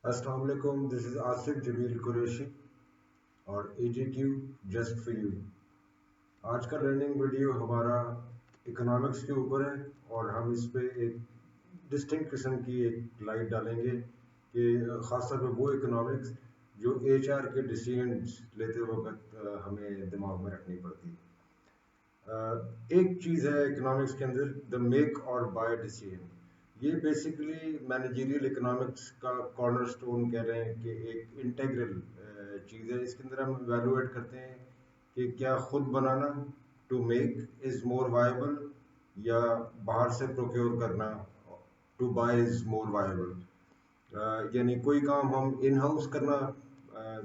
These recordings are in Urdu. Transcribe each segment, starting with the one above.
السلام علیکم، دس از آصف جمیل قریشی اور اے جے کیو جسٹ فار یو۔ آج کا لرننگ ویڈیو ہمارا اکنامکس کے اوپر ہے اور ہم اس پہ ایک ڈسٹنکٹ قسم کی ایک لائٹ ڈالیں گے کہ خاص طور پہ وہ اکنامکس جو ایچ آر کے ڈیسیژنز لیتے وقت ہمیں دماغ میں رکھنی پڑتی۔ ایک چیز ہے اکنامکس کے اندر دا میک اور بائی ڈیسیژن۔ یہ بیسیکلی مینیجیریل اکنامکس کا کارنر سٹون کہہ رہے ہیں کہ ایک انٹیگرل چیز ہے۔ اس کے اندر ہم ایویلویٹ کرتے ہیں کہ کیا خود بنانا to make is more viable یا باہر سے پروکیور کرنا to buy is more viable. یعنی کوئی کام ہم ان ہاؤس کرنا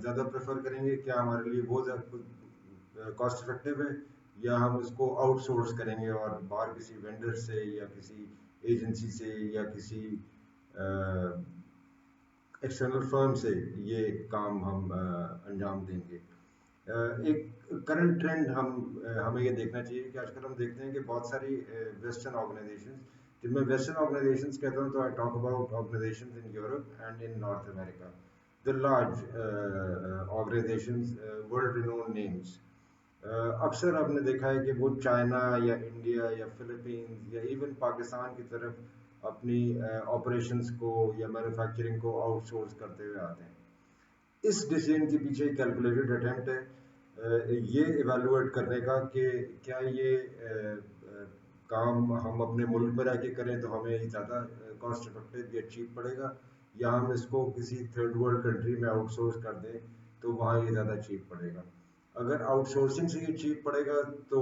زیادہ پریفر کریں گے، کیا ہمارے لیے وہ زیادہ کاسٹ افیکٹو ہے، یا ہم اس کو آؤٹ سورس کریں گے اور باہر کسی وینڈر سے یا کسی ایجنسی سے یا کسی ایکسٹرنل فرم سے یہ کام ہم انجام دیں گے۔ ایک کرنٹ ٹرینڈ ہمیں یہ دیکھنا چاہیے کہ آج کل ہم دیکھتے ہیں کہ بہت ساری ویسٹرن آرگنائزیشنز، جب میں ویسٹرن آرگنائزیشنز کہتا ہوں تو I talk about organizations in Europe and in North America, the large organizations, world renowned names. اکثر آپ نے دیکھا ہے کہ وہ چائنا یا انڈیا یا فلپینز یا ایون پاکستان کی طرف اپنی آپریشنز کو یا مینوفیکچرنگ کو آؤٹ سورس کرتے ہوئے آتے ہیں۔ اس ڈیسیژن کے پیچھے کیلکولیٹڈ اٹیمپٹ ہے یہ ایویلویٹ کرنے کا کہ کیا یہ کام ہم اپنے ملک پر رہ کے کریں تو ہمیں زیادہ کاسٹ افیکٹو یا چیپ پڑے گا، یا ہم اس کو کسی تھرڈ ورلڈ کنٹری میں آؤٹ سورس کر دیں تو وہاں یہ زیادہ چیپ پڑے گا۔ اگر آؤٹ سورسنگ سے یہ چیپ پڑے گا تو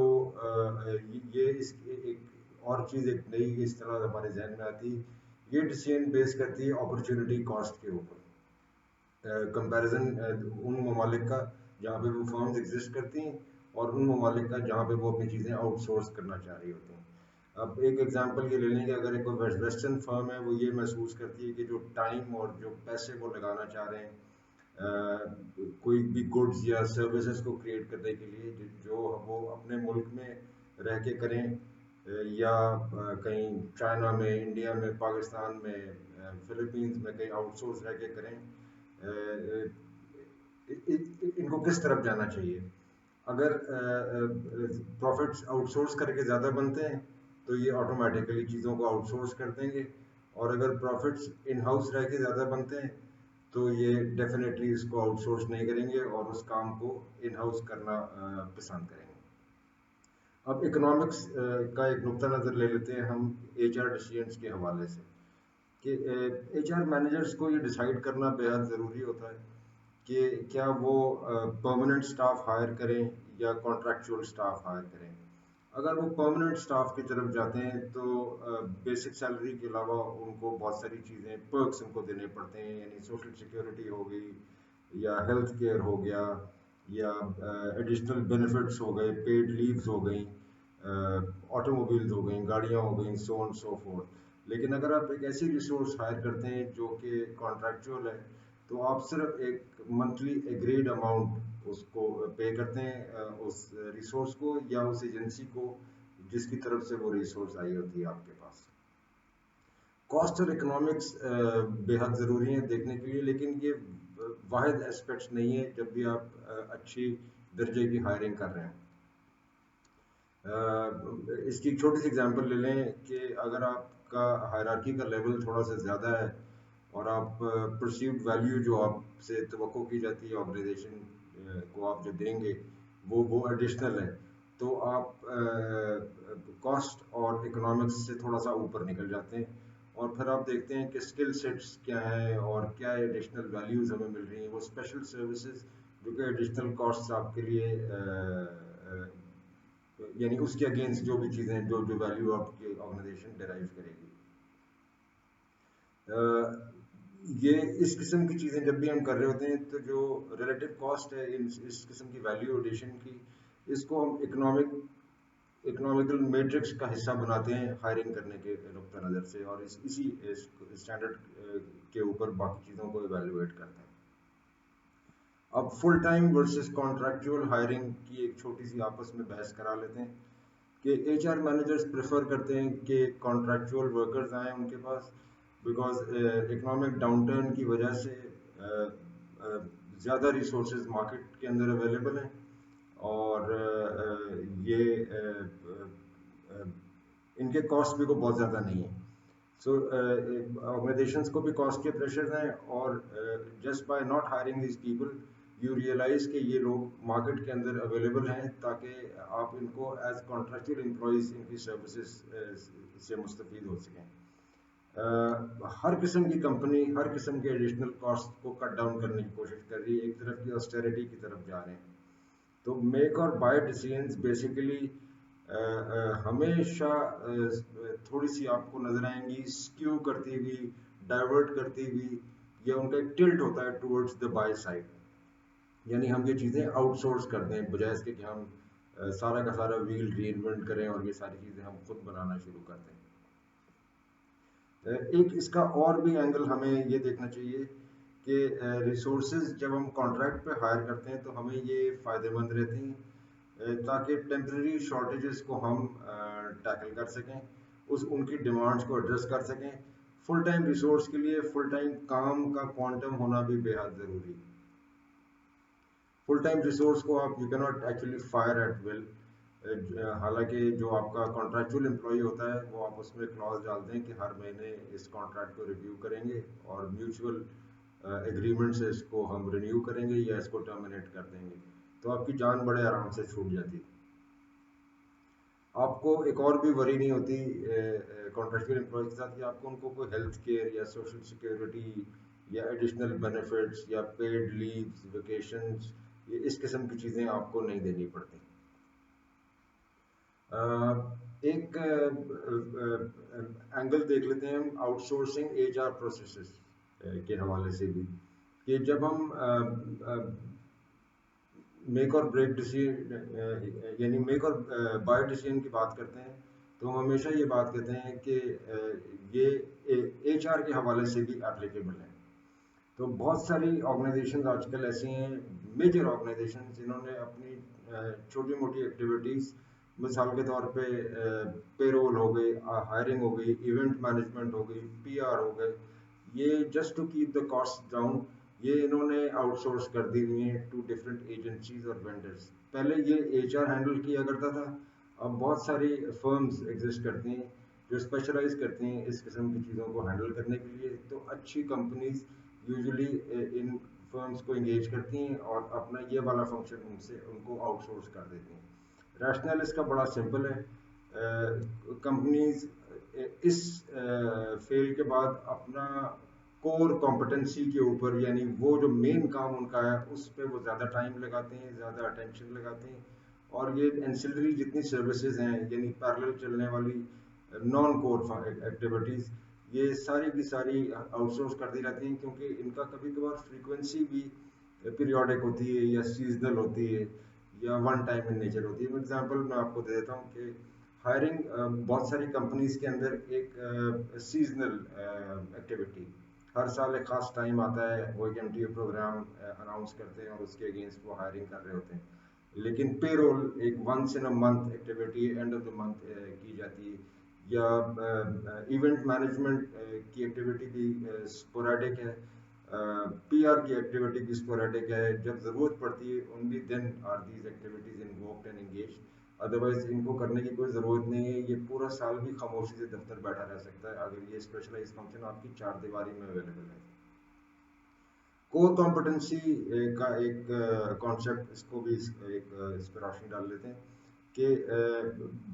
یہ اس ایک اور چیز، ایک نئی اصطلاح ہمارے ذہن میں آتی، یہ ڈیسیژن بیس کرتی ہے اپرچونٹی کاسٹ کے اوپر، کمپیریزن ان ممالک کا جہاں پہ وہ فرمز ایگزسٹ کرتی ہیں اور ان ممالک کا جہاں پہ وہ اپنی چیزیں آؤٹ سورس کرنا چاہ رہی ہوتی ہیں۔ اب ایک ایگزامپل یہ لے لیں کہ اگر ایک ویسٹرن فرم ہے، وہ یہ محسوس کرتی ہے کہ جو ٹائم اور جو پیسے وہ لگانا چاہ رہے ہیں کوئی بھی گڈز یا سروسز کو کریٹ کرنے کے لیے، جو وہ اپنے ملک میں رہ کے کریں یا کہیں چائنا میں، انڈیا میں، پاکستان میں، فلپینز میں کہیں آؤٹ سورس رہ کے کریں، ان کو کس طرف جانا چاہیے؟ اگر پروفٹس آؤٹ سورس کر کے زیادہ بنتے ہیں تو یہ آٹومیٹیکلی چیزوں کو آؤٹ سورس کر دیں گے، اور اگر پروفٹس ان ہاؤس رہ کے زیادہ بنتے ہیں تو یہ ڈیفینیٹلی اس کو آؤٹ سورس نہیں کریں گے اور اس کام کو ان ہاؤس کرنا پسند کریں گے۔ اب اکنامکس کا ایک نقطہ نظر لے لیتے ہیں ہم ایچ آر ڈیسیژنس کے حوالے سے، کہ ایچ آر مینیجرس کو یہ ڈیسائیڈ کرنا بے حد ضروری ہوتا ہے کہ کیا وہ پرماننٹ سٹاف ہائر کریں یا کانٹریکچوئل سٹاف ہائر کریں۔ اگر وہ پرماننٹ سٹاف کی طرف جاتے ہیں تو بیسک سیلری کے علاوہ ان کو بہت ساری چیزیں پرکس ان کو دینے پڑتے ہیں، یعنی سوشل سیکیورٹی ہو گئی یا ہیلتھ کیئر ہو گیا یا ایڈیشنل بینیفٹس ہو گئے، پیڈ لیوز ہو گئیں، آٹو موبائلز ہو گئیں، گاڑیاں ہو گئیں، سو آن سو فورتھ۔ لیکن اگر آپ ایک ایسی ریسورس ہائر کرتے ہیں جو کہ کانٹریکچوئل ہے تو آپ صرف ایک منتھلی ایگریڈ اماؤنٹ اس کو پے کرتے ہیں اس ریسورس کو یا اس ایجنسی کو جس کی طرف سے وہ ریسورس آئی ہوتی ہے آپ کے پاس۔ کاسٹ اور اکنامکس بے حد ضروری ہیں دیکھنے کے لیے، لیکن یہ واحد اسپیکٹس نہیں ہے جب بھی آپ اچھی درجے کی ہائرنگ کر رہے ہیں۔ اس کی ایک چھوٹی سی اگزامپل لے لیں کہ اگر آپ کا ہائرارکی کا لیول تھوڑا سا زیادہ ہے اور آپ پرسیوڈ ویلیو جو آپ سے توقع کی جاتی ہے آرگنائزیشن کو آپ جو دیں گے وہ ایڈیشنل ہے، تو آپ کاسٹ اور اکنامکس سے تھوڑا سا اوپر نکل جاتے ہیں، اور پھر آپ دیکھتے ہیں کہ اسکل سیٹس کیا ہیں اور کیا ایڈیشنل ویلیوز ہمیں مل رہی ہیں، وہ اسپیشل سروسز جو کہ ایڈیشنل کاسٹ آپ کے لیے یعنی اس کے اگینسٹ جو بھی چیزیں جو ویلیو آپ کی آرگنائزیشن ڈرائیو کرے گی۔ یہ اس قسم کی چیزیں جب بھی ہم کر رہے ہوتے ہیں تو جو ریلیٹو کاسٹ ہے اس قسم کی ویلیو ایڈیشن کی، اس کو ہم اکنامیکل میٹرکس کا حصہ بناتے ہیں ہائرنگ کرنے کے نقطہ نظر سے، اور اسی اسٹینڈرڈ کے اوپر باقی چیزوں کو ایویلویٹ کرتے ہیں۔ اب full time versus contractual hiring کی ایک چھوٹی سی آپس میں بحث کرا لیتے ہیں کہ ایچ آر مینیجرز پریفر کرتے ہیں کہ کانٹریکچوئل ورکرز آئیں ان کے پاس، بیکاز اکنامک ڈاؤن ٹرن کی وجہ سے زیادہ ریسورسز مارکیٹ کے اندر اویلیبل ہیں، اور یہ ان کے کاسٹ بھی کو بہت زیادہ نہیں ہے. سو آرگنائزیشنس کو بھی کاسٹ کے پریشرز ہیں، اور just by not hiring these people you realize کہ یہ لوگ مارکیٹ کے اندر اویلیبل ہیں، تاکہ آپ ان کو ایز کانٹریکچوئل امپلائیز ان کی سروسز سے مستفید ہو سکیں. ہر قسم کی کمپنی ہر قسم کے ایڈیشنل کاسٹ کو کٹ ڈاؤن کرنے کی کوشش کر رہی ہے، ایک طرف کی آسٹیرٹی کی طرف جا رہے ہیں. تو میک اور بائی ڈیسیژنز بیسیکلی ہمیشہ تھوڑی سی آپ کو نظر آئیں گی اسکیو کرتی ہوئی، ڈائیورٹ کرتی ہوئی، یا ان کا ایک ٹلٹ ہوتا ہے ٹورڈز دا بائی سائڈ. یعنی ہم یہ چیزیں آؤٹ سورس کر دیں بجائے اس کے کہ ہم سارا کا سارا ویل ری انوینٹ کریں اور یہ ساری چیزیں ہم خود بنانا شروع کر دیں. ایک اس کا اور بھی اینگل ہمیں یہ دیکھنا چاہیے کہ ریسورسز جب ہم کانٹریکٹ پہ ہائر کرتے ہیں تو ہمیں یہ فائدہ مند رہتے ہیں تاکہ ٹیمپرری شارٹیجز کو ہم ٹیکل کر سکیں، ان کی ڈیمانڈس کو ایڈریس کر سکیں. فل ٹائم ریسورس کے لیے فل ٹائم کام کا کوانٹم ہونا بھی بے حد ضروری ہے. فل ٹائم ریسورس کو آپ یو کی ناٹ ایکچولی فائر ایٹ ول. حالانکہ جو آپ کا کانٹریکچوئل امپلائی ہوتا ہے وہ آپ اس میں کلاز ڈال دیں کہ ہر مہینے اس کانٹریکٹ کو ریویو کریں گے اور میوچول ایگریمنٹ سے اس کو ہم رینیو کریں گے یا اس کو ٹرمینیٹ کر دیں گے، تو آپ کی جان بڑے آرام سے چھوٹ جاتی. آپ کو ایک اور بھی وری نہیں ہوتی کانٹریکچوئل امپلائی کے ساتھ کہ آپ کو ان کو کوئی ہیلتھ کیئر یا سوشل سیکورٹی یا ایڈیشنل بینیفٹس یا پیڈ لیوز ویکیشنز، یہ اس قسم کی چیزیں آپ کو نہیں دینی پڑتی. ایک اینگل دیکھ لیتے ہیں ہم outsourcing H R processes کے حوالے سے بھی، کہ جب ہم میک اور بریک ڈیسیژن یعنی میک اور بائی ڈیسیژن کی بات کرتے ہیں تو ہم ہمیشہ یہ بات کہتے ہیں کہ یہ ایچ آر کے حوالے سے بھی اپلیکیبل ہے. تو بہت ساری آرگنائزیشنز آج کل ایسی ہیں، میجر آرگنائزیشنز، جنہوں نے اپنی چھوٹی موٹی ایکٹیویٹیز، مثال کے طور پہ پے رول ہو گئی، ہائرنگ ہو گئی، ایونٹ مینجمنٹ ہو گئی، پی آر ہو گئے، یہ just to keep the cost down یہ انہوں نے آؤٹ سورس کر دی ہوئی ہیں ٹو ڈفرینٹ ایجنسیز اور وینڈرز. پہلے یہ ایچ آر ہینڈل کیا کرتا تھا، اب بہت ساری فرمز ایگزسٹ کرتی ہیں جو اسپیشلائز کرتی ہیں اس قسم کی چیزوں کو ہینڈل کرنے کے لیے. تو اچھی کمپنیز یوزلی ان فرمز کو انگیج کرتی ہیں اور اپنا یہ والا فنکشن ان کو آؤٹ سورس کر دیتی ہیں. ریشنل اس کا بڑا سمپل ہے. کمپنیز اس فیل کے بعد اپنا کور کمپٹنسی کے اوپر، یعنی وہ جو مین کام ان کا ہے اس پہ وہ زیادہ ٹائم لگاتے ہیں، زیادہ اٹینشن لگاتے ہیں، اور یہ انسلری جتنی سروسز ہیں یعنی پیرلل چلنے والی نان کور ایکٹیویٹیز یہ ساری کی ساری آؤٹ سورس کر دی جاتی ہیں، کیونکہ ان کا کبھی کبھار فریکوینسی بھی پیریوڈک ہوتی ہے یا سیزنل ہوتی ہے یا ون ٹائم ان نیچر ہوتی ہے. فار ایگزامپل میں آپ کو دے دیتا ہوں کہ ہائرنگ بہت ساری کمپنیز کے اندر ایک سیزنل ایکٹیویٹی، ہر سال ایک خاص ٹائم آتا ہے، وہ ایک M T O program announce کرتے ہیں اور اس کے اگینسٹ وہ ہائرنگ کر رہے ہوتے ہیں. لیکن پے رول ایک once in a month activity end of the month کی جاتی ہے، یا ایونٹ مینجمنٹ کی ایکٹیویٹی بھی اسپوریڈک ہے، پی آر کی ایکٹیویٹی بھی اسپوریڈک ہے. جب ضرورت پڑتی ہے only then are these activities invoked and engaged, otherwise ان کو کرنے کی کوئی ضرورت نہیں ہے. یہ پورا سال بھی خاموشی سے دفتر بیٹھا رہ سکتا ہے اگر یہ اسپیشلائز فنکشن آپ کی چار دیواری میں اویلیبل ہے. کور کمپٹنسی کا ایک کانسیپٹ، اس کو بھی ایک اس پہ روشنی ڈال لیتے ہیں کہ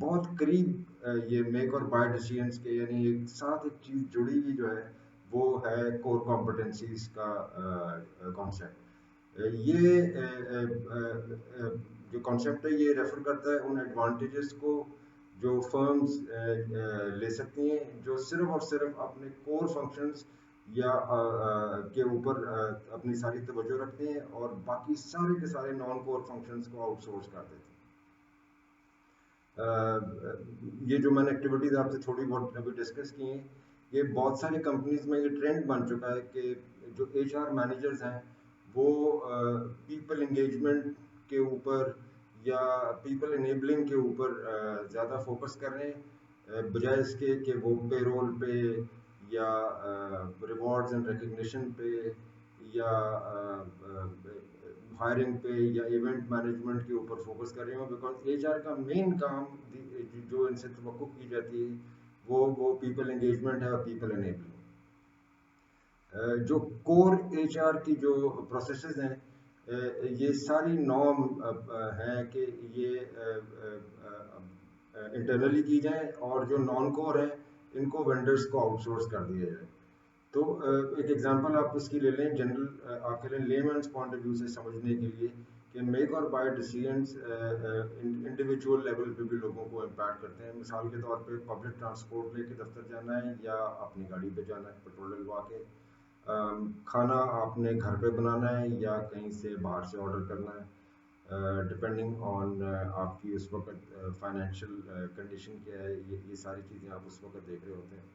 بہت قریب یہ میک اور بائی ڈیسیژنس کے، یعنی ایک ساتھ ایک چیز جڑی ہوئی جو ہے وہ ہے کور کمپٹنسیز کا کانسیپٹ. یہ جو کانسیپٹ ہے یہ ریفر کرتا ہے ان ایڈوانٹیجز کو جو فرمز لے سکتی ہیں جو صرف اور صرف اپنے کور فنکشنز یا کے اوپر اپنی ساری توجہ رکھتے ہیں اور باقی سارے کے سارے نان کور فنکشنز کو آؤٹ سورس کر دیتے ہیں. یہ جو میں نے ایکٹیویٹیز آپ سے تھوڑی بہت ابھی ڈسکس کی ہیں، یہ بہت ساری کمپنیز میں یہ ٹرینڈ بن چکا ہے کہ جو ایچ آر مینیجرز ہیں وہ پیپل انگیجمنٹ کے اوپر یا پیپل انیبلنگ کے اوپر زیادہ فوکس کر رہے ہیں، بجائے اس کے کہ وہ پے رول پہ یا ریوارڈز اینڈ ریکگنیشن پہ یا ہائرنگ پہ یا ایونٹ مینجمنٹ کے اوپر فوکس کر رہے ہوں، بیکاز ایچ آر کا مین کام جو ان سے توقع کی جاتی ہے وہ پیپل انگیجمنٹ ہے اور پیپل انیبلنگ۔ جو کور ایچ آر کی جو پروسیسز ہیں، یہ ساری نارم ہیں کہ یہ انٹرنلی کی جائیں، اور جو نان کور ہیں ان کو وینڈرز کو آؤٹ سورس کر دیا جائے۔ تو ایک ایگزامپل آپ اس کی لے لیں جنرل، آپ کے لیے لیمنس پوائنٹ آف ویو سے سمجھنے کے لیے، کہ میک اور بائی ڈیسیجنس انڈیویجول لیول پہ بھی لوگوں کو امپیکٹ کرتے ہیں۔ مثال کے طور پہ پبلک ٹرانسپورٹ لے کے دفتر جانا ہے یا اپنی گاڑی پہ جانا ہے پیٹرول ڈلوا کے، کھانا آپ نے گھر پہ بنانا ہے یا کہیں سے باہر سے آرڈر کرنا ہے، ڈپینڈنگ آن آپ کی اس وقت فائنینشیل کنڈیشن کیا ہے، یہ ساری چیزیں آپ اس وقت دیکھ رہے ہوتے ہیں۔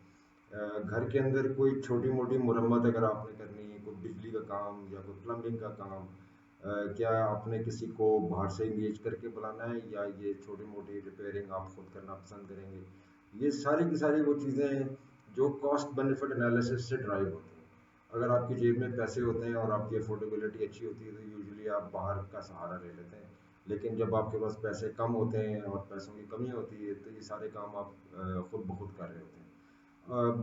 گھر کے اندر کوئی چھوٹی موٹی مرمت اگر آپ نے کرنی ہے، کوئی بجلی کا کام یا کوئی پلمبنگ کا کام، کیا آپ نے کسی کو باہر سے انگیج کر کے بلانا ہے یا یہ چھوٹی موٹی ریپیئرنگ آپ خود کرنا پسند کریں گے؟ یہ ساری کی ساری وہ چیزیں ہیں جو کاسٹ بینیفٹ انالیسس سے ڈرائیو ہوتی ہیں۔ اگر آپ کی جیب میں پیسے ہوتے ہیں اور آپ کی افورڈیبلٹی اچھی ہوتی ہے تو یوزلی آپ باہر کا سہارا لے لیتے ہیں، لیکن جب آپ کے پاس پیسے کم ہوتے ہیں اور پیسوں کی کمی ہوتی ہے تو یہ سارے کام آپ خود بخود کر رہے ہوتے ہیں۔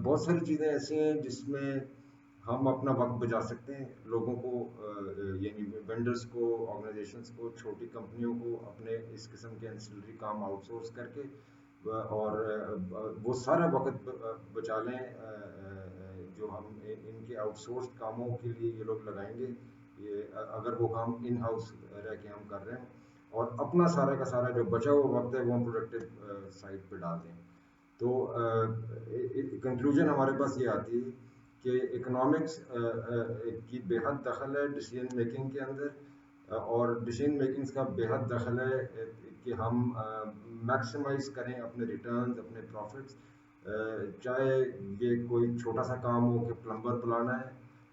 بہت ساری چیزیں ایسی ہیں جس میں ہم اپنا وقت بچا سکتے ہیں، لوگوں کو یعنی وینڈرز کو، آرگنائزیشنز کو، چھوٹی کمپنیوں کو اپنے اس قسم کے انسلری کام آؤٹ سورس کر کے، اور وہ سارا وقت بچا لیں جو ہم ان کے آؤٹ سورس کاموں کے لیے یہ لوگ لگائیں گے، یہ اگر وہ کام ان ہاؤس رہ کے ہم کر رہے ہیں، اور اپنا سارا کا سارا جو بچا ہوا وقت ہے وہ ہم پروڈکٹیو سائڈ پہ ڈال دیں۔ تو کنکلوژن ہمارے پاس یہ آتی ہے کہ اکنامکس کی بے حد دخل ہے ڈیسیجن میکنگ کے اندر، اور ڈیسیجن میکنگس کا بے حد دخل ہے کہ ہم میکسیمائز کریں اپنے ریٹرنز، اپنے پروفٹس، چاہے یہ کوئی چھوٹا سا کام ہو کہ پلمبر بلانا ہے،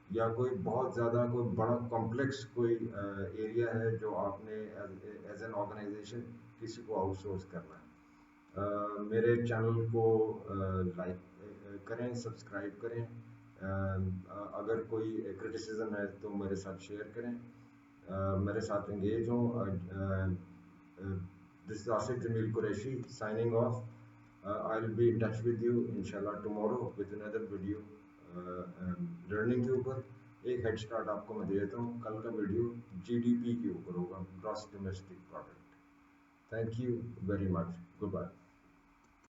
یا کوئی بہت زیادہ کوئی بڑا کمپلیکس کوئی ایریا ہے جو آپ نے ایز این آرگنائزیشن کسی کو آؤٹ سورس کرنا ہے۔ میرے چینل کو لائک کریں، سبسکرائب کریں، اگر کوئی کرٹیسزم ہے تو میرے ساتھ شیئر کریں، میرے ساتھ انگیج ہوں۔ دس از آصف جمیل Qureshi signing off. I'll be in touch with you inshallah tomorrow with another video learning کے اوپر۔ ایک ہیڈ اسٹارٹ آپ کو میں دے دیتا ہوں، کل کا ویڈیو جی ڈی پی کے اوپر ہوگا، gross domestic product. Thank you very much, good bye.